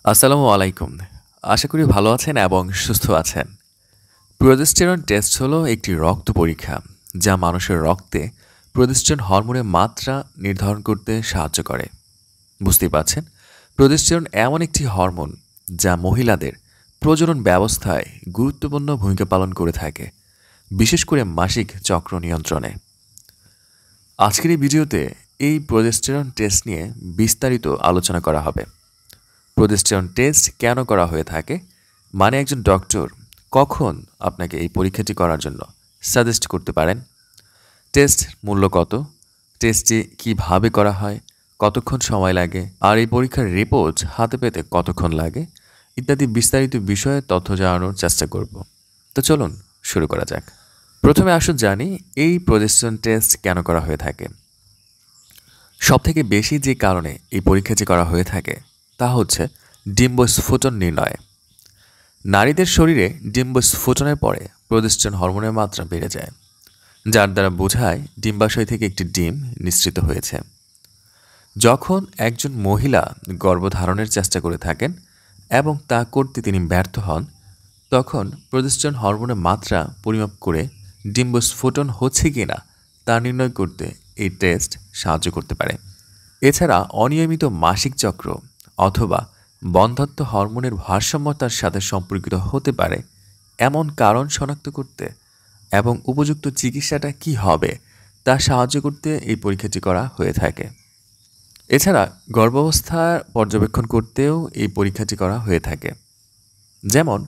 আসসালামু আলাইকুম। আশা করি ভালো আছেন এবং সুস্থ আছেন। প্রোজেস্টেরন টেস্ট হলো একটি রক্ত পরীক্ষা যা মানুষের রক্তে প্রোজেস্টেরন হরমোনের মাত্রা নির্ধারণ করতে সাহায্য করে। বুঝতেই পারছেন, প্রোজেস্টেরন এমন একটি হরমোন যা মহিলাদের প্রজনন ব্যবস্থায় গুরুত্বপূর্ণ ভূমিকা পালন করে থাকে, বিশেষ করে মাসিক চক্র নিয়ন্ত্রণে। আজকের এই ভিডিওতে এই প্রোজেস্টেরন টেস্ট নিয়ে বিস্তারিত আলোচনা করা হবে। প্রোজেস্টেরন টেস্ট কেন করা হয়ে থাকে, মানে একজন ডক্টর কখন আপনাকে এই পরীক্ষাটি করার জন্য সাজেস্ট করতে পারেন, টেস্ট মূল্য কত, টেস্টটি কিভাবে করা হয়, কতক্ষণ সময় লাগে, আর এই পরীক্ষার রিপোর্ট হাতে পেতে কতক্ষণ লাগে ইত্যাদি বিস্তারিত বিষয়ে তথ্য জানানোর চেষ্টা করব। তো চলুন শুরু করা যাক। প্রথমে আসুন জানি এই প্রোজেস্টেরন টেস্ট কেন করা হয়ে থাকে। সবথেকে বেশি যে কারণে এই পরীক্ষাটি করা হয়ে থাকে তা হচ্ছে ডিম্বস্ফোটন নির্ণয়। নারীদের শরীরে ডিম্বস্ফোটনের পরে প্রোজেস্টেরন হরমোনের মাত্রা বেড়ে যায়, যার দ্বারা বোঝায় ডিম্বাশয় থেকে একটি ডিম নিঃসৃত হয়েছে। যখন একজন মহিলা গর্ভধারণের চেষ্টা করে থাকেন এবং তা করতে তিনি ব্যর্থ হন, তখন প্রোজেস্টেরন হরমোনের মাত্রা পরিমাপ করে ডিম্বস্ফোটন হচ্ছে কিনা তা নির্ণয় করতে এই টেস্ট সাহায্য করতে পারে। এছাড়া অনিয়মিত মাসিক চক্র অথবা বন্ধ্যাত্ব হরমোনের ভারসাম্যতার সাথে সম্পর্কিত হতে পারে এমন কারণ শনাক্ত করতে এবং উপযুক্ত চিকিৎসাটা কী হবে তা সাহায্য করতে এই পরীক্ষাটি করা হয়ে থাকে। এছাড়া গর্ভাবস্থার পর্যবেক্ষণ করতেও এই পরীক্ষাটি করা হয়ে থাকে। যেমন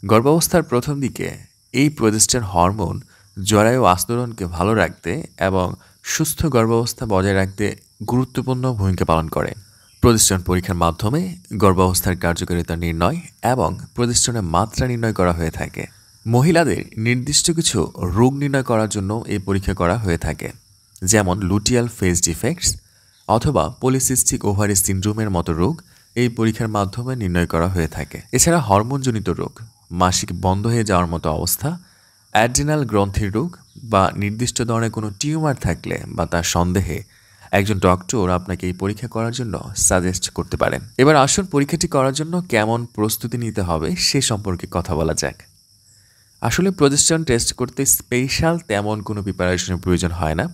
গর্ভাবস্থার প্রথম দিকে এই প্রোজেস্টেরন হরমোন জরায়ু আস্তরণকে ভালো রাখতে এবং সুস্থ গর্ভাবস্থা বজায় রাখতে গুরুত্বপূর্ণ ভূমিকা পালন করে। প্রোজেস্টেরন পরীক্ষার মাধ্যমে গর্ভাবস্থার কার্যকারিতা নির্ণয় এবং প্রোজেস্টেরনের মাত্রা নির্ণয় করা হয়ে থাকে। মহিলাদের নির্দিষ্ট কিছু রোগ নির্ণয় করার জন্য এই পরীক্ষা করা হয়ে থাকে, যেমন লুটিয়াল ফেজ ডিফেক্টস অথবা পলিসিস্টিক ওভারি সিনড্রোমের মতো রোগ এই পরীক্ষার মাধ্যমে নির্ণয় করা হয়ে থাকে। এছাড়া হরমোনজনিত রোগ, মাসিক বন্ধ হয়ে যাওয়ার মতো অবস্থা, অ্যাড্রিনাল গ্রন্থির রোগ বা নির্দিষ্ট ধরনের কোনো টিউমার থাকলে বা তার সন্দেহে একজন ডক্টর আপনাকে এই পরীক্ষা করার জন্য সাজেস্ট করতে পারেন। এবার আসুন পরীক্ষাটি করার জন্য কেমন প্রস্তুতি নিতে হবে সে সম্পর্কে কথা বলা যাক। আসলে প্রোজেস্টেরন টেস্ট করতে স্পেশাল তেমন কোনো প্রিপারেশনের প্রয়োজন হয় না।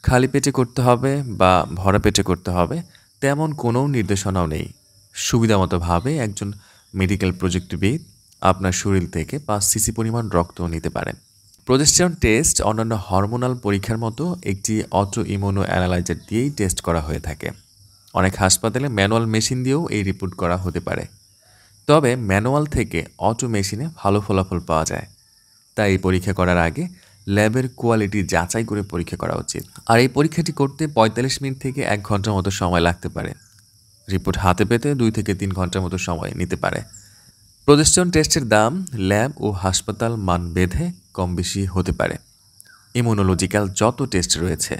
খালি পেটে করতে হবে বা ভরা পেটে করতে হবে তেমন কোনো নির্দেশনাও নেই। সুবিধামতোভাবে একজন মেডিকেল প্রযুক্তিবিদ আপনার শরীর থেকে 5 সিসি পরিমাণ রক্ত নিতে পারেন। প্রোজেস্টেরন টেস্ট অন্যান্য হরমোনাল পরীক্ষার মতো একটি অটো ইমিউনো অ্যানালাইজার দিয়েই টেস্ট করা হয়ে থাকে। অনেক হাসপাতালে ম্যানুয়াল মেশিন দিয়েও এই রিপোর্ট করা হতে পারে, তবে ম্যানুয়াল থেকে অটো মেশিনে ভালো ফলাফল পাওয়া যায়। তাই এই পরীক্ষা করার আগে ল্যাবের কোয়ালিটি যাচাই করে পরীক্ষা করা উচিত। আর এই পরীক্ষাটি করতে 45 মিনিট থেকে 1 ঘন্টার মতো সময় লাগতে পারে। রিপোর্ট হাতে পেতে 2 থেকে 3 ঘন্টার মতো সময় নিতে পারে। প্রোজেস্টেরন টেস্টের দাম ল্যাব ও হাসপাতাল মান ভেদে কম বেশি হতে পারে। ইমিউনোলজিক্যাল যত টেস্ট রয়েছে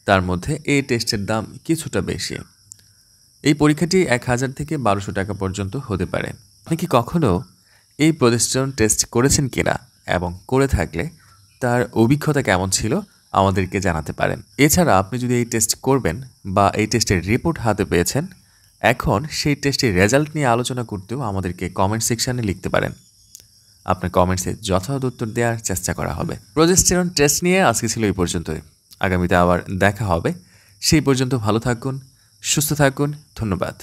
তার মধ্যে এই টেস্টের দাম কিছুটা বেশি। এই পরীক্ষাটি 1000 থেকে 1200 টাকা পর্যন্ত হতে পারে। আপনি কি কখনো এই প্রোজেস্টেরন টেস্ট করেছেন কিনা এবং করে থাকলে তার অভিজ্ঞতা কেমন ছিল আমাদেরকে জানাতে পারেন। এছাড়া আপনি যদি এই টেস্ট করবেন বা এই টেস্টের রিপোর্ট হাতে পেয়েছেন, এখন সেই টেস্টের রেজাল্ট নিয়ে আলোচনা করতেও আমাদেরকে কমেন্ট সেকশানে লিখতে পারেন। আপনার কমেন্টসে যথাযথ উত্তর দেওয়ার চেষ্টা করা হবে। প্রোজেস্টেরন টেস্ট নিয়ে আজকে ছিল এই পর্যন্তই। আগামীতে আবার দেখা হবে। সেই পর্যন্ত ভালো থাকুন, সুস্থ থাকুন। ধন্যবাদ।